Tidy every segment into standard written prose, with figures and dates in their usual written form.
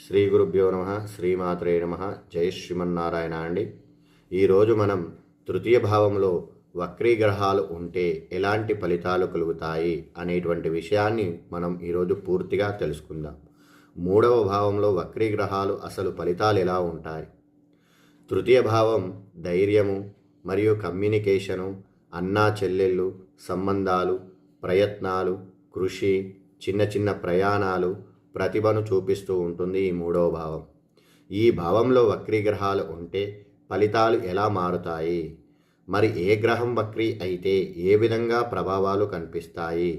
శ్రీ గురుభ్యో నమ శ్రీమాత్రే నమ జై శ్రీమన్నారాయణ అండి. ఈరోజు మనం తృతీయ భావంలో వక్రీగ్రహాలు ఉంటే ఎలాంటి ఫలితాలు కలుగుతాయి అనేటువంటి విషయాన్ని మనం ఈరోజు పూర్తిగా తెలుసుకుందాం. మూడవ భావంలో వక్రీగ్రహాలు అసలు ఫలితాలు ఎలా ఉంటాయి? తృతీయ భావం ధైర్యము మరియు కమ్యూనికేషను, అన్నా చెల్లెళ్ళు సంబంధాలు, ప్రయత్నాలు, కృషి, చిన్న చిన్న ప్రయాణాలు, ప్రతిభను చూపిస్తూ ఉంటుంది ఈ మూడవ భావం. ఈ భావంలో వక్రీగ్రహాలు ఉంటే ఫలితాలు ఎలా మారుతాయి? మరి ఏ గ్రహం వక్రీ అయితే ఏ విధంగా ప్రభావాలు కనిపిస్తాయి?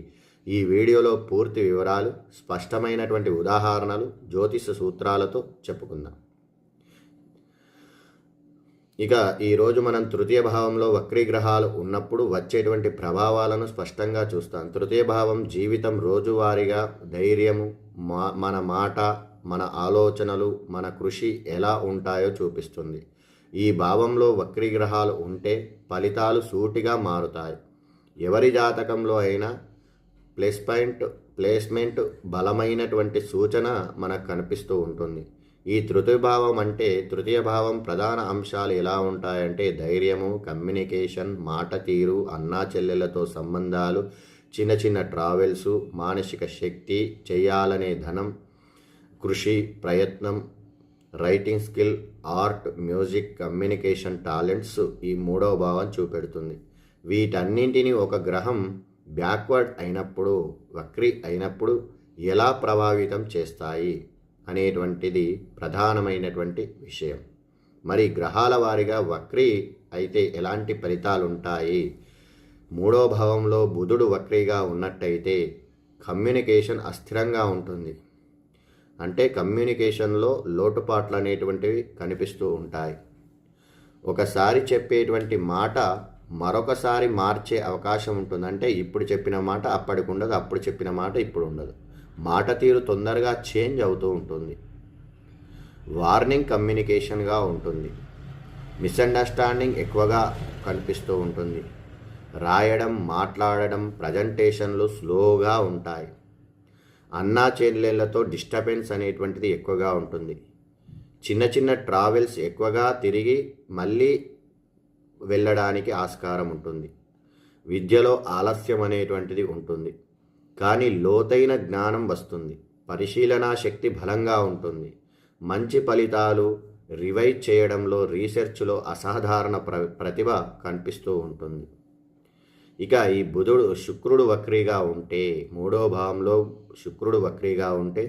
ఈ వీడియోలో పూర్తి వివరాలు, స్పష్టమైనటువంటి ఉదాహరణలు, జ్యోతిష సూత్రాలతో చెప్పుకుందాం. ఇక ఈరోజు మనం తృతీయ భావంలో వక్రీగ్రహాలు ఉన్నప్పుడు వచ్చేటువంటి ప్రభావాలను స్పష్టంగా చూస్తాం. తృతీయ భావం జీవితం రోజువారీగా ధైర్యము, మన మాట, మన ఆలోచనలు, మన కృషి ఎలా ఉంటాయో చూపిస్తుంది. ఈ భావంలో వక్రీగ్రహాలు ఉంటే ఫలితాలు సూటిగా మారుతాయి. ఎవరి జాతకంలో అయినా ప్లేస్మెంట్ బలమైనటువంటి సూచన మనకు కనిపిస్తూ ఉంటుంది. ఈ తృతీయ భావం అంటే తృతీయ భావం ప్రధాన అంశాలు ఎలా ఉంటాయంటే ధైర్యము, కమ్యూనికేషన్, మాట తీరు, అన్నా చెల్లెలతో సంబంధాలు, చిన్న చిన్న ట్రావెల్స్, మానసిక శక్తి, చేయాలనే ధనం, కృషి, ప్రయత్నం, writing skill, art, music, communication talents ఈ మూడవ భావం చూపెడుతుంది. వీటన్నింటినీ ఒక గ్రహం బ్యాక్వర్డ్ అయినప్పుడు, వక్రీ అయినప్పుడు ఎలా ప్రభావితం చేస్తాయి అనేటువంటిది ప్రధానమైనటువంటి విషయం. మరి గ్రహాల వారీగా వక్రీ అయితే ఎలాంటి ఫలితాలు ఉంటాయి? మూడో భావంలో బుధుడు వక్రీగా ఉన్నట్టయితే కమ్యూనికేషన్ అస్థిరంగా ఉంటుంది. అంటే కమ్యూనికేషన్లో లోటుపాట్లు అనేటువంటివి కనిపిస్తూ ఉంటాయి. ఒకసారి చెప్పేటువంటి మాట మరొకసారి మార్చే అవకాశం ఉంటుంది. అంటే ఇప్పుడు చెప్పిన మాట అప్పటికి ఉండదు, అప్పుడు చెప్పిన మాట ఇప్పుడు ఉండదు. మాట తీరు తొందరగా చేంజ్ అవుతూ ఉంటుంది. వార్నింగ్ కమ్యూనికేషన్గా ఉంటుంది. మిస్అండర్స్టాండింగ్ ఎక్కువగా కనిపిస్తూ ఉంటుంది. రాయడం, మాట్లాడడం, ప్రజెంటేషన్లు స్లోగా ఉంటాయి. అన్నా చెల్లెళ్ళతో డిస్టర్బెన్స్ అనేటువంటిది ఎక్కువగా ఉంటుంది. చిన్న చిన్న ట్రావెల్స్ ఎక్కువగా తిరిగి మళ్ళీ వెళ్ళడానికి ఆస్కారం ఉంటుంది. విద్యలో ఆలస్యం అనేటువంటిది ఉంటుంది. కానీ లోతైన జ్ఞానం వస్తుంది. పరిశీలనా శక్తి బలంగా ఉంటుంది. మంచి ఫలితాలు, రివైజ్ చేయడంలో, రీసెర్చ్లో అసాధారణ ప్రతిభ కనిపిస్తూ ఉంటుంది. ఇక ఈ శుక్రుడు వక్రీగా ఉంటే, మూడో భావంలో శుక్రుడు వక్రీగా ఉంటే